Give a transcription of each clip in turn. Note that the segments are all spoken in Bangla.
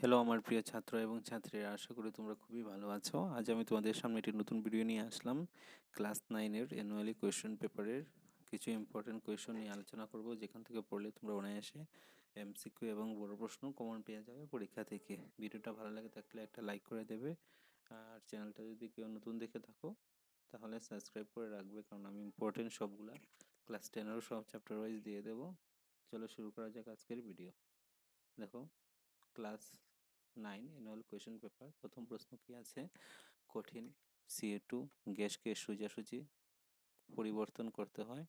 হ্যালো আমার প্রিয় ছাত্র এবং ছাত্রীরা, আশা করি তোমরা খুবই ভালো আছো। আজ আমি তোমাদের সামনে একটি নতুন ভিডিও নিয়ে আসলাম। ক্লাস 9-এর অ্যানুয়ালি কোয়েশ্চেন পেপারের কিছু ইম্পর্টেন্ট কোয়েশ্চেন নিয়ে আলোচনা করব, যেখান থেকে পড়লে তোমরা অনায়াসে এমসিকিউ এবং বড় প্রশ্ন কমন পেয়ে যাবে পরীক্ষা থেকে। ভিডিওটা ভালো লাগে থাকলে একটা লাইক করে দেবে, আর চ্যানেলটা যদি কেউ নতুন দেখে থাকো তাহলে সাবস্ক্রাইব করে রাখবে, কারণ আমি ইম্পর্টেন্ট সবগুলা ক্লাস 10-এরও সব চ্যাপ্টার ওয়াইজ দিয়ে দেবো। চলো শুরু করা যাক আজকের ভিডিও। দেখো, ক্লাস 9 অ্যানুয়াল কোয়েশ্চেন পেপার। প্রথম প্রশ্ন কি আছে? কঠিন CO2 গ্যাসকে সোজাসুজি পরিবর্তন করতে হয়।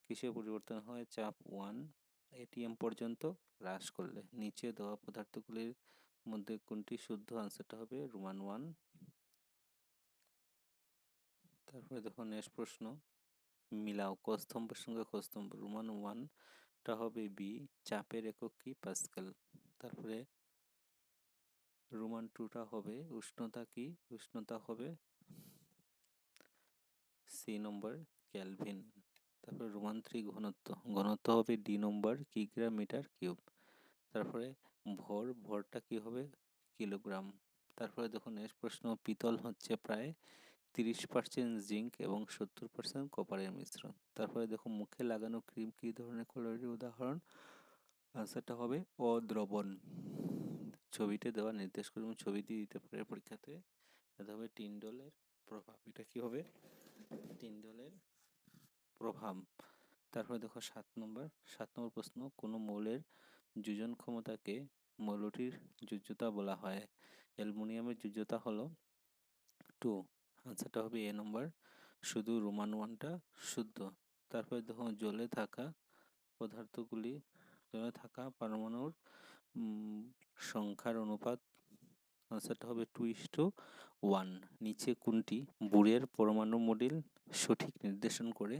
কিসে পরিবর্তন হয়? চাপ 1 ATM পর্যন্ত হ্রাস করলে। নিচে দেওয়া পদার্থগুলির মধ্যে কোনটি শুদ্ধ? আনসারটা হবে রোমান 1। তারপরে দেখো নেক্সট প্রশ্ন, মিলাও ক স্তম্ভের সঙ্গে খ স্তম্ভ। রোমান 1টা হবে বি। চাপের একক কি? পাস্কেল। তারপরে রোমান 2টা হবে উষ্ণতা কি? উষ্ণতা হবে সি নম্বর ক্যালভিন। তারপরে রোমান 3 ঘনত্ব। ঘনত্ব হবে ডি নম্বর কিগ্রা মিটার কিউব। তারপরে ভরটা কি হবে? কিলোগ্রাম। তারপরে দেখো নেক্সট প্রশ্ন, পিতল হচ্ছে প্রায় 30% জিঙ্ক এবং 70% কপারের মিশ্রণ। তারপরে দেখো, মুখে লাগানো ক্রিম কি ধরনের কলোরির উদাহরণ? আনসারটা হবে অদ্রবণ। ছবিতে দেওয়া নির্দেশ করে ছবি দিয়ে দিতে পারে পরীক্ষাতে। এটা হবে টিন্ডলের প্রভাব। এটা কি হবে? টিন্ডলের প্রভাব। তারপরে দেখো 7 নম্বর প্রশ্ন, কোনো মৌলের যোজন ক্ষমতাকে মৌলটির যোজ্যতা বলা হয়। অ্যালুমিনিয়ামের যোজ্যতা হলো 2। আনসারটা হবে এ নম্বর। শুধু রোমান 1টা শুদ্ধ। তারপরে দেখো, জলে থাকা পারমাণুর সংখ্যার অনুপাত। আনসারটা হবে 2:1। নিচে কোনটি বুরের পরমাণু মডেল সঠিক নির্দেশন করে?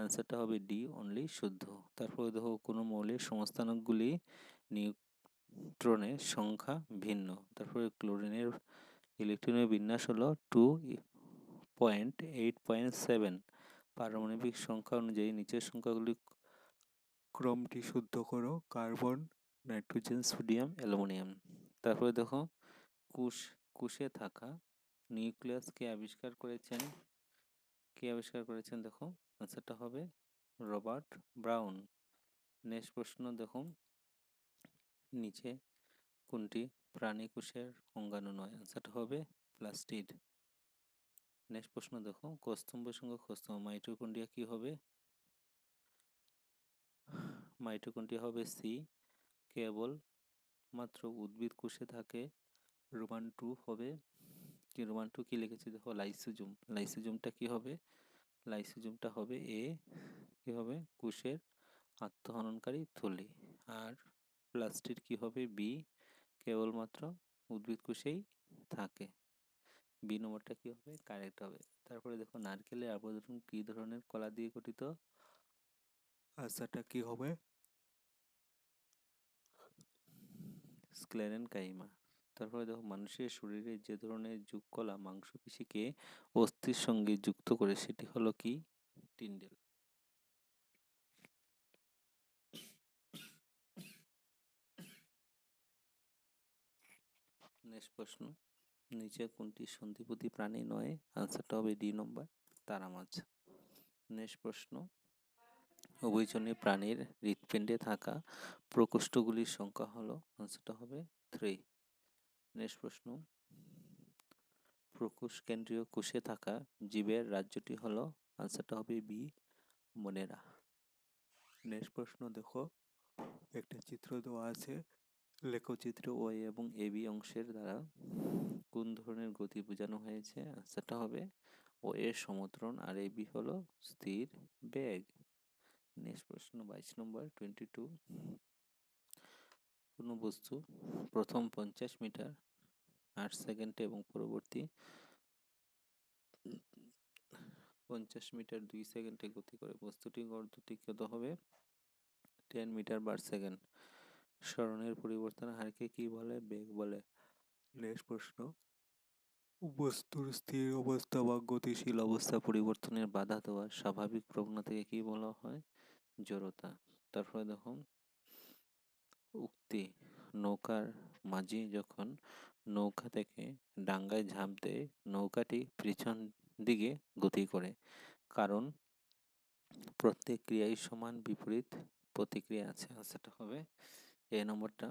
আনসারটা হবে ডি অনলি শুদ্ধ। তারপরে দেখো, কোনো মৌলের সমস্থানকগুলি নিউট্রনের সংখ্যা ভিন্ন। তারপরে ক্লোরিনের ইলেকট্রনের বিন্যাস হলো 2.8.7। পারমাণবিক সংখ্যা অনুযায়ী নিচের সংখ্যাগুলি ক্রমটি শুদ্ধ করো। Carbon, nitrogen, sodium, aluminium. তারপরে দেখো, কোষে থাকা নিউক্লিয়াস কে আবিষ্কার করেছেন? দেখো আনসারটা হবে রবার্ট ব্রাউন। নেক্সট প্রশ্ন দেখো, নিচে কোনটি প্রাণী কোষের অঙ্গাণু নয়? আনসারটা হবে প্লাস্টিড। নেক্সট প্রশ্ন দেখো, কস্তম্ভের সঙ্গে খস্তম্ভ। মাইটোকন্ড্রিয়া কি হবে? মাইটোকন্ড্রিয়া হবে সি। কেবল মাত্র উদ্ভিদ কোষে থাকে। রোমান 2 হবে কি? রোমান 2 কি লিখেছি দেখো? লাইসোজোম। লাইসোজোমটা কি হবে? লাইসোজোমটা হবে এ। কি হবে? কোষের আত্মহননকারী থলি। আর প্লাস্টিড কি হবে? বি। কেবলমাত্র উদ্ভিদ কোষেই থাকে। বি নম্বরটা কি হবে? কারেক্ট হবে। তারপরে দেখো, নারকেলের আবরণ কি ধরনের কলা দিয়ে গঠিত? আনসারটা কি হবে? স্ক্লেরেনকাইমা। তারপরে দেখো, মানুষের শরীরে যে ধরনের যুগকলা মাংসপেশিকে অস্থির সঙ্গে যুক্ত করে সেটি হলো কি? টিন্ডেল। নেক্সট প্রশ্ন, নিচে কোনটি সন্ধিপতি প্রাণী নয়? আনসারটা হবে ডি নম্বর তারা মাছ। নেক্সট প্রশ্ন, উভয়চরী প্রাণীর হৃৎপিণ্ডে থাকা প্রকোষ্ঠগুলির সংখ্যা হলো? আনসারটা হবে 3। নেক্সট প্রশ্ন, প্রকোষ কেন্দ্রীয় কোষে থাকা জীবের রাজ্যটি হলো? আনসারটা হবে বি মনেরা। নেক্সট প্রশ্ন দেখো, একটা চিত্র দেওয়া আছে। লেখচিত্র ও এবং এবি অংশের দ্বারা কোন ধরনের গতি বোঝানো হয়েছে? আনসারটা হবে ও এর সমত্রণ, আর এবি হলো স্থির বেগ। নেক্সট প্রশ্ন 22 নম্বর 22, কোনো বস্তু প্রথম 50 মিটার 8 সেকেন্ডে এবং পরবর্তী 50 মিটার 2 সেকেন্ডে গতি করে। বস্তুটির গড় দ্রুতি কত হবে? 10 মিটার পার সেকেন্ড। সরণের পরিবর্তন হারকে কি বলে? বেগ বলে। নেক্সট প্রশ্ন, বস্তুর স্থির অবস্থা বা গতিশীল অবস্থা পরিবর্তনের বাধা দেওয়া স্বাভাবিক প্রবণতাকে কি বলা হয়? জড়তা। তারপরে দেখো, উক্তি নৌকার মাঝি যখন নৌকা থেকে ডাঙ্গায় ঝাঁপ দেয়, নৌকাটি পিছন দিকে গতি করে, কারণ প্রত্যেক ক্রিয়ায় সমান বিপরীত প্রতিক্রিয়া আছে। আনসারটা হবে এ নম্বরটা।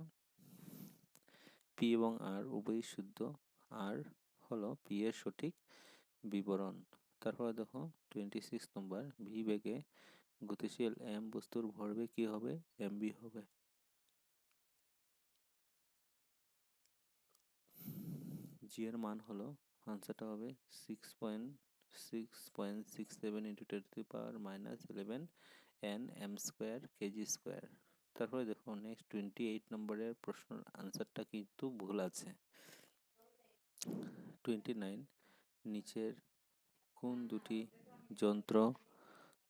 পি এবং আর উভয়ই শুদ্ধ, আর হলো পি এর সঠিক বিবরণ। তারপরে দেখো 26 নম্বর, ভি বেগে গতিশীল এম বস্তুর ভরবেগ কি হবে? এমবি হবে। জি এর মান হলো, আনসারটা হবে 6.67 into 10⁻11 N M square KG square. তারপরে দেখো নেক্সট 28 নম্বরের প্রশ্ন আনসারটা কিন্তু ভুল আছে। 29, নিচের কোন দুটি যন্ত্র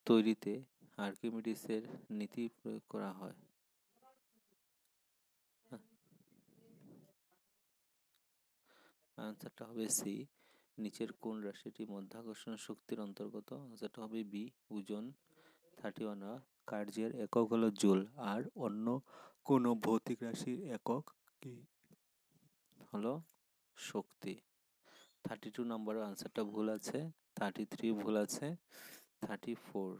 তৈরিতে আর্কিমিডিসের নীতি প্রয়োগ করা হয়? আনসারটা হবে সি, নিচের কোন রাশিটি মধ্যাকর্ষণ শক্তির অন্তর্গত? আনসারটা হবে বি, ওজন। 31, কার্যের একক হলো জুল, আর অন্য কোনো ভৌতিক রাশির একক কি হলো শক্তি। 32 নম্বরের আনসারটা ভুল আছে, 33 ভুল আছে, 34,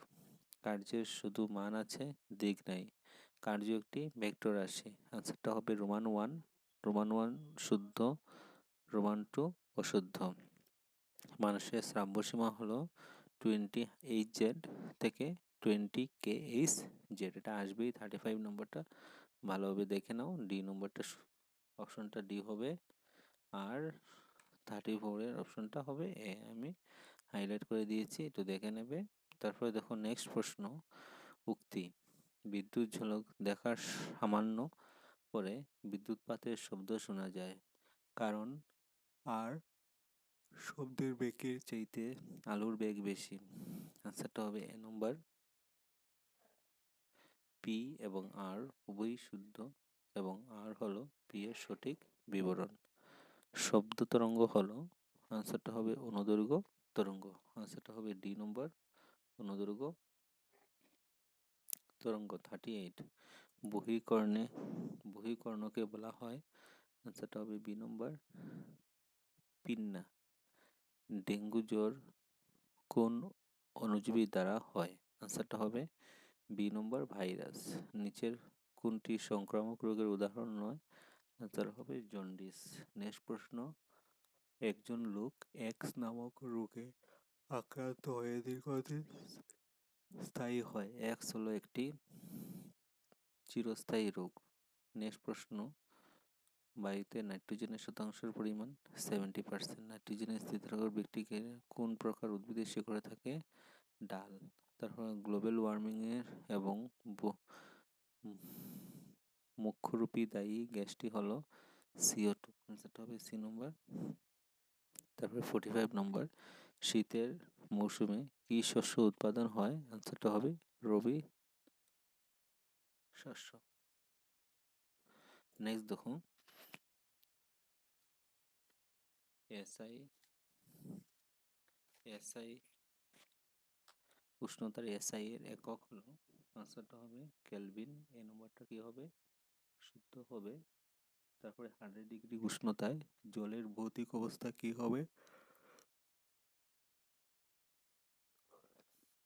কার্যের শুধু মান আছে, দিক নাই। কার্য একটি ভেক্টর রাশি। আনসারটা হবে রোমান 1, রোমান 1 শুদ্ধ, রোমান 2 অশুদ্ধ। মানুষের শ্রাব্যসীমা হলো 20 Hz থেকে 20 kHz, এটা আসবেই। 35 নম্বরটা ভালোভাবে দেখে নাও, ডি নম্বরটা অপশনটা ডি হবে, আর 34 অপশনটা হবে এ। আমি হাইলাইট করে দিয়েছি, একটু দেখে নেবে। তারপরে দেখো নেক্সট প্রশ্ন, উক্তি, বিদ্যুৎ ঝলক দেখার সামান্য পরে বিদ্যুৎপাতের শব্দ শোনা যায়, কারণ আর শব্দের বেগের চাইতে আলোর বেগ বেশি। আনসারটা হবে এ নম্বর। পি এবং আর উভয়ই শুদ্ধ, এবং আর হলো পি এর সঠিক বিবরণ। শব্দ তরঙ্গ হলো, আনসারটা হবে অনুদৈর্ঘ্য তরঙ্গ। আনসারটা হবে ডি নম্বর, অনুদৈর্ঘ্য তরঙ্গ। 38, বহিকর্ণকে বলা হয়, আনসারটা হবে বি নম্বর, পিন্না। ডেঙ্গু জ্বর কোন অণুজীবী দ্বারা হয়? আনসারটা হবে বি নম্বর, ভাইরাস। নিচের কোনটি সংক্রামক রোগের উদাহরণ নয়? আনসার হবে জন্ডিস। নেক্সট প্রশ্ন, একজন লোক এক্স নামক রোগে আক্রান্ত হয়ে দীর্ঘদিন স্থায়ী হয়। এক্স হলো একটি চিরস্থায়ী রোগ। নেক্সট প্রশ্ন, বায়ুতে নাইট্রোজেনের শতাংশের পরিমাণ 70%। নাইট্রোজেনের স্থিতিধর ব্যক্তিকে কোন প্রকার উদ্ভিদের শিকড়ে থাকে? ডাল। তারপর গ্লোবাল ওয়ার্মিং এর এবং মুখ্যরূপী দায়ী গ্যাসটি হলো CO2। আনসারটা হবে সি নম্বর। তারপরে 45 নম্বর, শীতের মৌসুমে কি শস্য উৎপাদন হয়? আনসারটা হবে রবি শস্য। নেক্সট দেখো, এসআই উষ্ণতার এসআই এর একক হলো, আনসারটা হবে কেলভিন। এই নম্বরটা কি হবে? শুদ্ধ হবে। তারপরে 100 ডিগ্রি উষ্ণতায় জলের ভৌতিক অবস্থা কি হবে?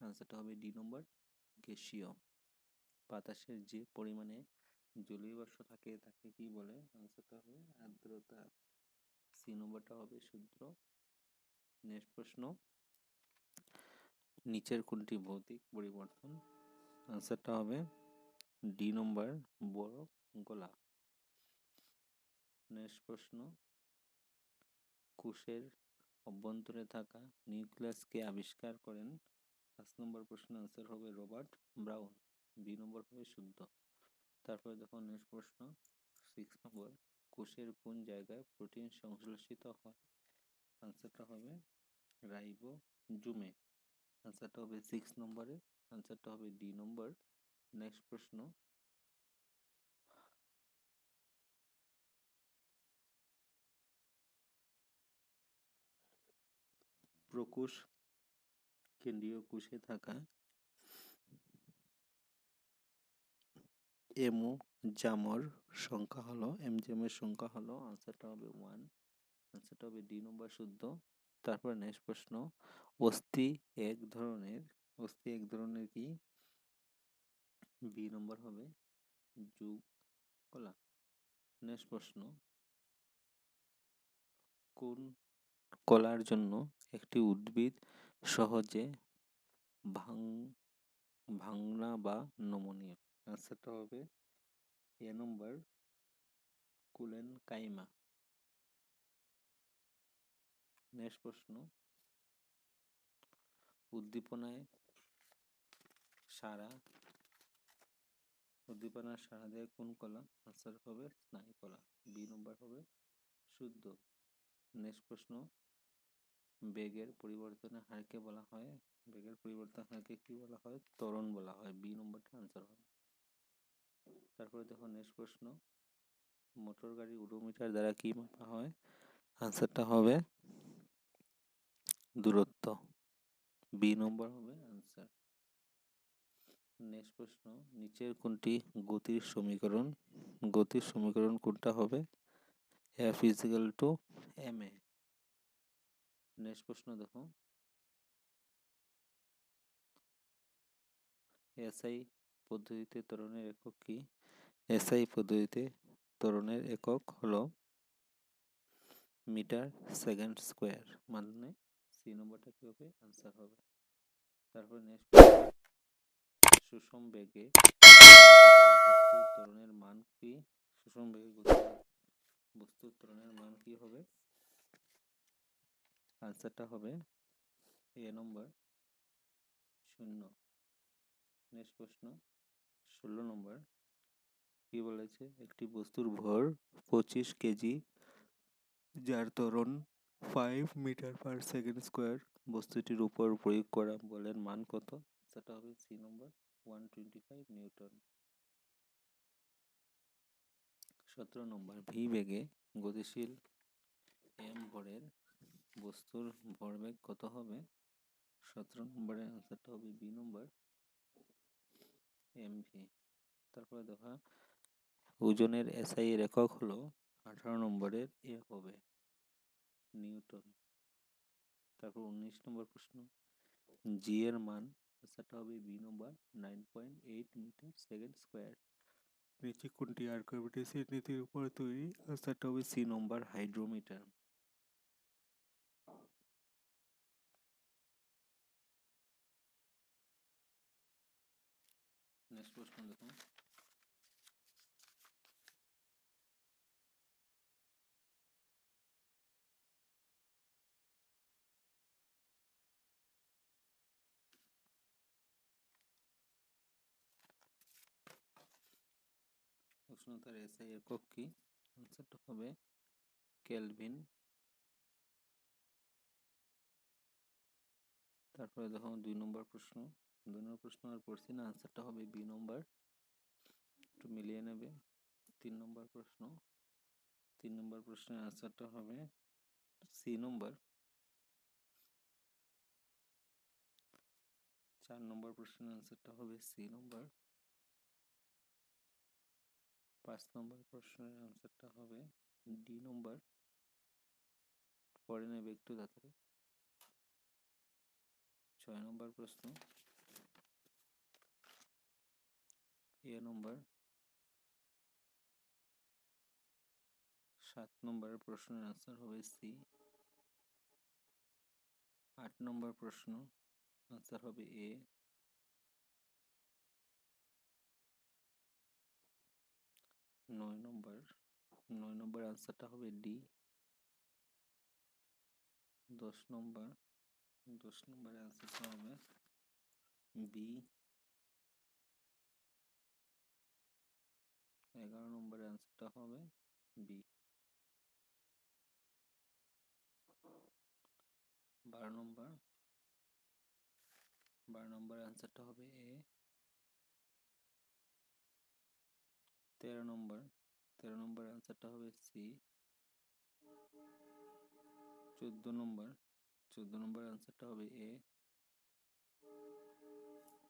আনসারটা হবে ডি নম্বর, গ্যাসীয়। বাতাসের যে পরিমাণে জলীয় বাষ্প থাকে তাকে কি বলে? আনসারটা হবে আর্দ্রতা। সি নম্বরটা হবে শুদ্ধ। নেক্সট প্রশ্ন, নিচের কোনটি ভৌতিক পরিবর্তন? আনসারটা হবে ডি নম্বর, বরফ গলা। নেক্সট প্রশ্ন, কোষের অভ্যন্তরে থাকা নিউক্লিয়াসকে আবিষ্কার করেন? 5 নম্বর প্রশ্ন আনসার হবে রবার্ট ব্রাউন। বি নম্বর হবে শুদ্ধ। তারপরে দেখো নেক্সট প্রশ্ন 6 নম্বর, কোষের কোন জায়গায় প্রোটিন সংশ্লেষিত হয়? আনসারটা হবে রাইবোজোমে। আনসারটা হবে 6 নম্বরে, আনসারটা হবে ডি নম্বর। নেক্সট প্রশ্ন, প্রকোষ কেন্দ্রীয় কোষে থাকা জামর সংখ্যা হলো এমজিএমের সংখ্যা হলো, আনসারটা হবে 1, আনসারটা হবে ডি নম্বর শুদ্ধ। তারপর নেক্সট প্রশ্ন, অস্থি এক ধরনের কি? বি নম্বর হবে যুগ কলা। নেক্সট প্রশ্ন, কোন কলার জন্য একটি উদ্ভিদ সহজে ভাঙ ভাঙনা বা নমনীয়? আনসারটা হবে এ নম্বর কুলেন কাইমা। নেক্সট প্রশ্ন, উদ্দীপনায় সাড়া দেয় কোন কলা? আনসার হবে স্নায়ু কলা, বি নম্বর হবে শুদ্ধ। নেক্সট প্রশ্ন, বেগের পরিবর্তনের হারকে বলা হয়, বেগের পরিবর্তন হারকে কি বলা হয়? ত্বরণ বলা হয়, বি নম্বরটা আনসার হবে। তারপরে দেখো নেক্সট প্রশ্ন, মোটর গাড়ি ওডোমিটার দ্বারা কি মাপা হয়? আনসারটা হবে দূরত্ব, বি নম্বর হবে আনসার। নেক্সট প্রশ্ন, নিচের কোনটি গতির সমীকরণ কোনটা হবে? F is equal to M A. Next প্রশ্ন দেখো, এসআই পদ্ধতিতে ত্বরণের একক কি? এসআই পদ্ধতিতে ত্বরণের একক হলো মিটার সেকেন্ড স্কোয়ার, মানে সি নম্বরটা কি হবে? আনসার হবে। তারপর নেক্সট, সুষম বেগে বস্তুর ত্বরণের মান কি? সুষম বেগে বস্তুর ত্বরণের মান কি হবে? আনসারটা হবে এ নম্বর 0। নেক্সট প্রশ্ন 16 নম্বর, কি বলেছে? একটি বস্তুর ভর 25 কেজি, যার ত্বরণ 5 মিটার পার সেকেন্ড স্কোয়ার, বস্তুটির উপর প্রয়োগ করা বলের মান কত? সেটা হবে সি নম্বর 125 নিউটন। 17 নম্বর, ভি বেগে গতিশীল এম ভরের বস্তুর ভরবেগ কত হবে? 17 নম্বরের আনসারটা হবে বি নম্বর এম ভি। তারপরে দেখা, ওজনের এসআই এর একক হলো 18 নম্বরের এ হবে নিউটন। তারপর 19 নম্বর প্রশ্ন, জি এর মান, সেটা হবে বি নম্বর 9.8 মিটার সেকেন্ড স্কোয়ার। নিচে কোনটি আর্কিমিডিসের নীতির উপর তৈরি? আনসারটা হবে সি নম্বর হাইড্রোমিটার। নেক্সট প্রশ্ন দেখুন, উষ্ণতার এসআই একক কি? আনসারটা হবে কেলভিন। তারপরে দেখো 2 নম্বর প্রশ্ন, আর পড়ছি না, আনসারটা হবে বি নম্বর, একটু মিলিয়ে নেবে। 3 নম্বর প্রশ্নের আনসারটা হবে সি নম্বর। 4 নম্বর প্রশ্নের আনসারটা হবে সি নম্বর। 5 নম্বর প্রশ্নের আনসারটা হবে ডি নম্বর। পরে নেবে একটু তাড়াতাড়ি। 6 নম্বর প্রশ্ন এ নম্বর। 7 নম্বর প্রশ্নের আনসার হবে সি। 8 নম্বর প্রশ্ন আনসার হবে এ। 9 নম্বর আনসারটা হবে ডি। 10 নম্বরের আনসারটা হবে বি। 11 নম্বরের আনসারটা হবে বি। 12 নম্বরের আনসারটা হবে এ। 13 নম্বরের আনসারটা হবে সি। 14 নম্বর আনসারটা হবে এ।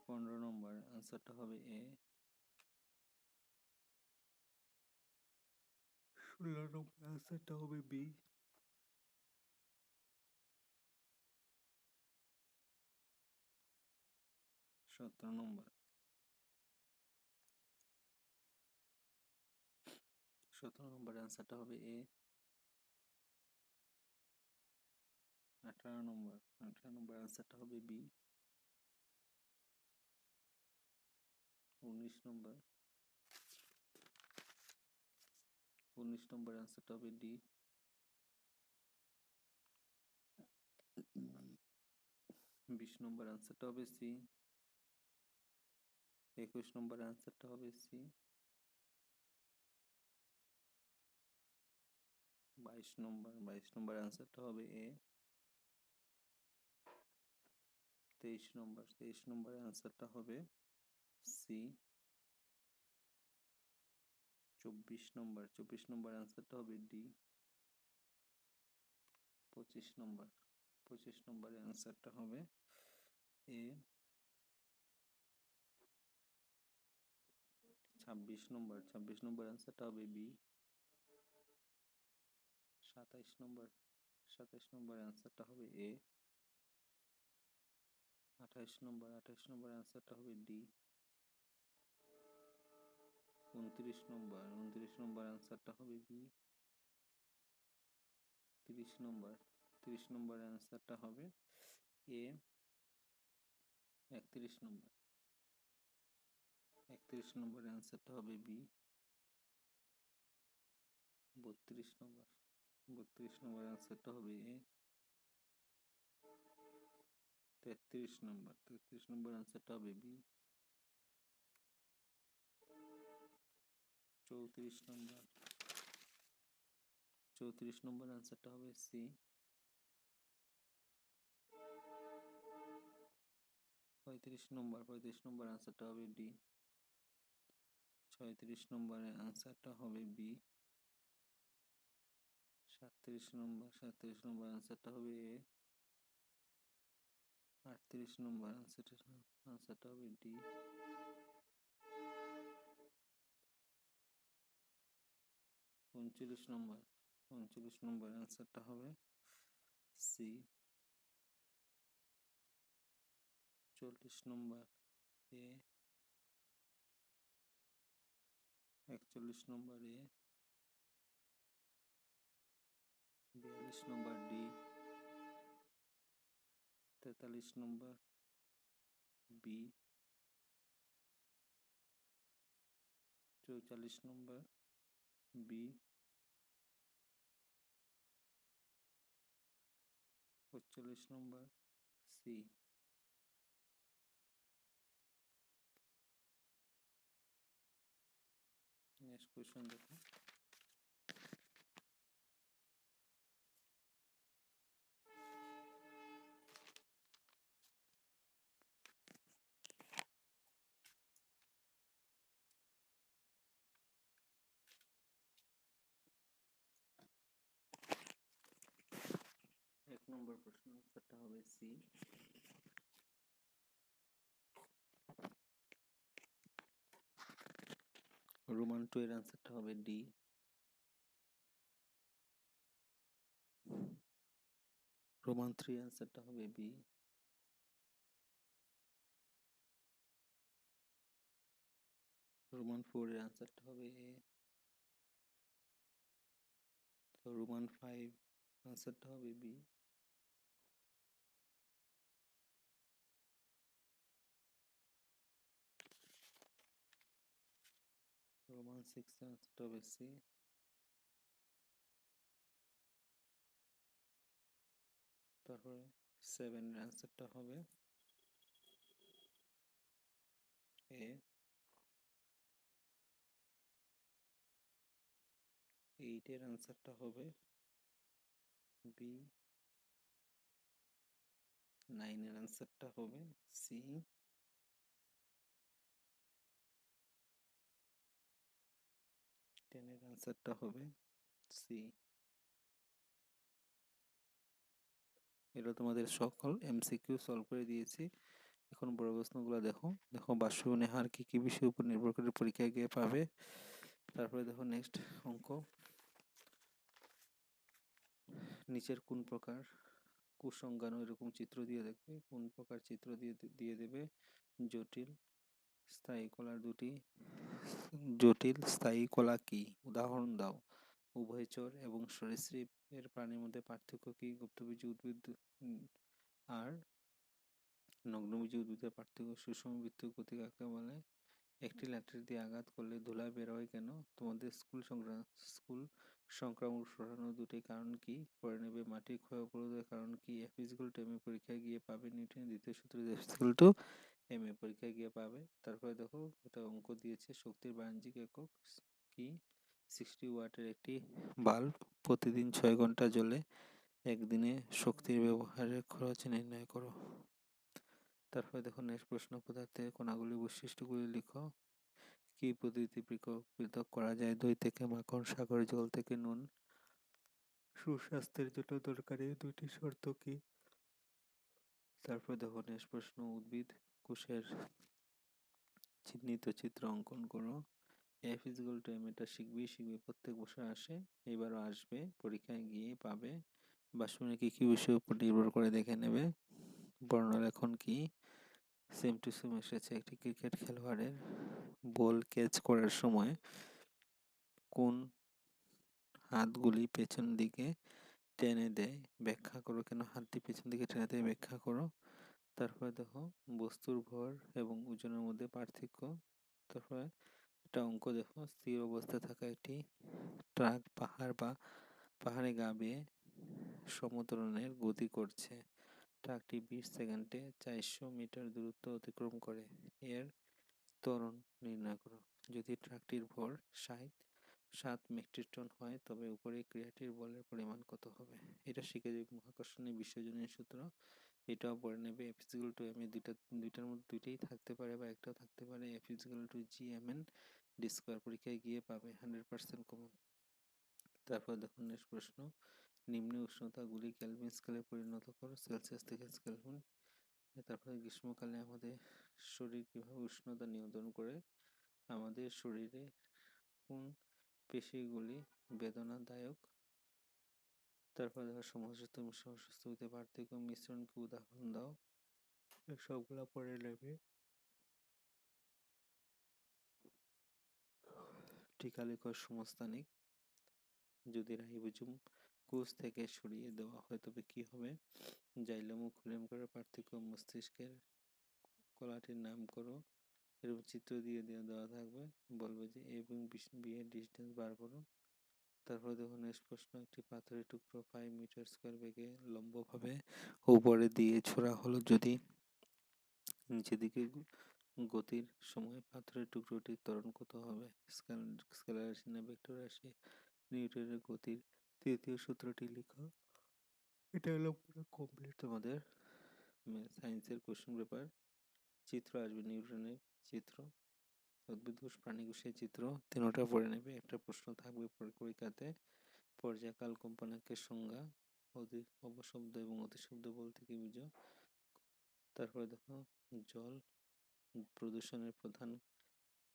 15 নম্বর আনসারটা হবে এ। 16 নম্বর অ্যান্সারটা হবে বি। 17 নম্বর 17 নম্বর অ্যান্সারটা হবে এ। 18 নম্বর অ্যান্সারটা হবে বি। 19 নম্বর অ্যান্সারটা হবে ডি। 20 নম্বর অ্যান্সারটা হবে সি। 21 নম্বর অ্যান্সারটা হবে সি। 22 নম্বর অ্যান্সারটা হবে এ। 23 নম্বর অ্যান্সারটা হবে সি। 24 নম্বর অ্যান্সারটা হবে ডি। 25 নম্বর অ্যান্সারটা হবে এ। 26 নম্বর অ্যান্সারটা হবে বি। 27 নম্বর অ্যান্সারটা হবে এ। 28 নম্বর অ্যান্সারটা হবে ডি। 29 নম্বর অ্যান্সারটা হবে বি। 30 নম্বর অ্যান্সারটা হবে এ। 31 নম্বর অ্যান্সারটা হবে বি। 32 নম্বর অ্যান্সারটা হবে এ। 33 নম্বর অ্যান্সারটা হবে বি। 34 নম্বর অ্যান্সারটা হবে সি। 35 নম্বর অ্যান্সারটা হবে ডি। 36 নম্বরের অ্যান্সারটা হবে বি। 37 নম্বর অ্যান্সারটা হবে এ। 38 নম্বর অ্যান্সারটা হবে ডি। 39 নম্বর অ্যান্সারটা হবে সি। 40 নম্বর এ। 41 নম্বর এ। 42 নম্বর ডি। 43 নম্বর বি। 44 নম্বর বি। 45 নম্বর সি। নেক্সট কোয়েশ্চন দেখো। এক নম্বর প্রশ্ন আনসারটা হবে সি। রোমান 2 এর আনসারটা হবে ডি। রোমান 3 আনসারটা হবে বি। রোমান 4 এর আনসারটা হবে এ। রোমান 5 আনসারটা হবে বি। রোমান 6 আনসারটা হবে সি। তারপরে 7 এর আনসারটা হবে এ। 8 এর আনসারটা হবে বি। 9 এর আনসারটা হবে সি। 10 এর আনসারটা হবে সি। এটা তোমাদের সকল এমসিকিউ সলভ করে দিয়েছি। এখন বড় প্রশ্নগুলো দেখো। বাষ্পীভবনের হার কি কি বিষয়ের উপর নির্ভর করে পরীক্ষায় গিয়ে পাবে। তারপরে দেখো নেক্সট অঙ্ক। নিচের কোন প্রকার কুসংজ্ঞানু এরকম চিত্র দিয়ে দেখবে, কোন প্রকার চিত্র দিয়ে দেবে জটিল স্থায়ী কলার দুটি, জটিল স্থায়ী কলা কি, উদাহরণ দাও। উভয়চর এবং সরীসৃপ এর প্রাণীর মধ্যে পার্থক্য কি, গুপ্তবীজী উদ্ভিদ আর নগ্নবীজী উদ্ভিদের পার্থক্য, সুষমবৃত্তীয় গতি কাকে বলে, একটি ল্যাটের দিয়ে আঘাত করলে ধুলা বের হয় কেন, তোমাদের স্কুল সংক্রামক সরানোর দুটি কারণ কি, পড়ে নেবে মাটির ক্ষয় অবরোধের কারণ কি, এফ ইজিক্যাল টু এম এ পরীক্ষায় গিয়ে পাবে, নিউটনের দ্বিতীয় সূত্র এফ ইজিক্যাল টু এম এ পরীক্ষায় গিয়ে পাবে। তারপরে দেখো এটা অঙ্ক দিয়েছে, শক্তির বাহ্যিক একক কি, 60 ওয়াটের একটি বাল্ব প্রতিদিন 6 ঘন্টা জ্বলে, একদিনে শক্তির ব্যবহারের খরচ নির্ণয় করো। তারপরে দেখো নেক্সট প্রশ্ন, পদার্থের কণাগুলি বৈশিষ্ট্যগুলি লিখো। কি পদ্ধতি পৃথক করা যায় দই থেকে মাখন, সাগরের জল থেকে নুন, সুস্বাস্থ্যের জন্য দরকারি দুইটি শর্ত কি। তারপর দেখো নেক্সট প্রশ্ন, উদ্ভিদ কোষের চিহ্নিত চিত্র অঙ্কন করো। এফ ইজিক্যাল টু এম, এটা শিখবি প্রত্যেক বছর আসে, এবারও আসবে, পরীক্ষায় গিয়ে পাবে। বাষ্পীয় কি কি বিষয়ের উপর নির্ভর করে দেখে নেবে। বর্ণলেখন কি, সেম টু সেম এসেছে, একটি ক্রিকেট খেলোয়াড়ের বল ক্যাচ করার সময় কোন হাতগুলি পেছন দিকে টেনে দেয়, ব্যাখ্যা করো, কেন হাতটি পেছন দিকে টেনে দেয় ব্যাখ্যা করো। তারপরে দেখো বস্তুর ভর এবং ওজনের মধ্যে পার্থক্য। তারপরে একটা অঙ্ক দেখো, স্থির অবস্থায় থাকা একটি ট্রাক পাহাড়ে গা বেয়ে সমতরণের গতি করছে, ট্রাকটি 20 সেকেন্ডে 400 মিটার দূরত্ব অতিক্রম করে, এর ত্বরণ নির্ণয় করো। যদি ট্রাকটির ভর 7 মেট্রিক টন হয় তবে উপরে ক্রিয়াটির বলের পরিমাণ কত হবে। এটা শিখে যাবে, মহাকর্ষণীয় বিশ্বজনীন সূত্র, এটাও পড়ে নেবে। F is equal to M A দুইটার মধ্যে দুইটাই থাকতে পারে বা একটাও থাকতে পারে। F is equal to G M N D square পরীক্ষায় গিয়ে পাবে 100% কমন। তারপর দেখুন নেক্সট প্রশ্ন, নিম্ন উষ্ণতাগুলি কেলভিন স্কেলে পরিণত করো, সেলসিয়াস থেকে কেলভিন। তারপরে গ্রীষ্মকালে আমাদের শরীর কিভাবে উষ্ণতা নিয়ন্ত্রণ করে, আমাদের শরীরে কোন পেশিগুলি বেদনাদায়ক। তারপরে দেখো সমস্ত মিশ্র অসুস্থ হতে পার্থক্য, মিশ্রণকে উদাহরণ দাও, সবগুলা পড়ে নেবে। টিকা লেখো সমস্তানিক, যদি রাইবোজোম কোষ থেকে সরিয়ে দেওয়া হয় তবে কি হবে। জাইলেম ও খুলেম করার পার্থক্য, মস্তিষ্কের কলাটির নাম করো, এরকম চিত্র দিয়ে দেওয়া থাকবে, বলবে যে এ এবং বি এর ডিস্টেন্স বার করো। তারপরে দেখো নেক্সট প্রশ্ন, একটি পাথরের টুকরো 5 মিটার স্কয়ার বেগে লম্বভাবে উপরে দিয়ে ছোড়া হলো, যদি নিচের দিকে গতির সময় পাথরের টুকরোটির ত্বরণ কত হবে। স্কেলার রাশি না ভেক্টর রাশি। নিউটনের গতির তৃতীয় সূত্রটি লিখো। এটা হলো পুরো কমপ্লিট তোমাদের সায়েন্সের কোশ্চেন পেপার। চিত্র আসবে, নিউটনের চিত্র, উদ্ভিদ কোষ, প্রাণী কোষের চিত্র, তিনটা পড়ে নেবে। একটা প্রশ্ন থাকবে পরীক্ষাতে, পর্যায়কাল কম্পনাঙ্কের সংজ্ঞা, অবশব্দ এবং অতিশব্দ বলতে কি বুঝো। তারপরে দেখো জল প্রদূষণের প্রধান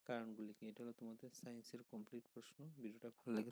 কারণগুলি কি। এটা হলো তোমাদের সায়েন্সের কমপ্লিট প্রশ্ন। ভিডিওটা ভালো লেগে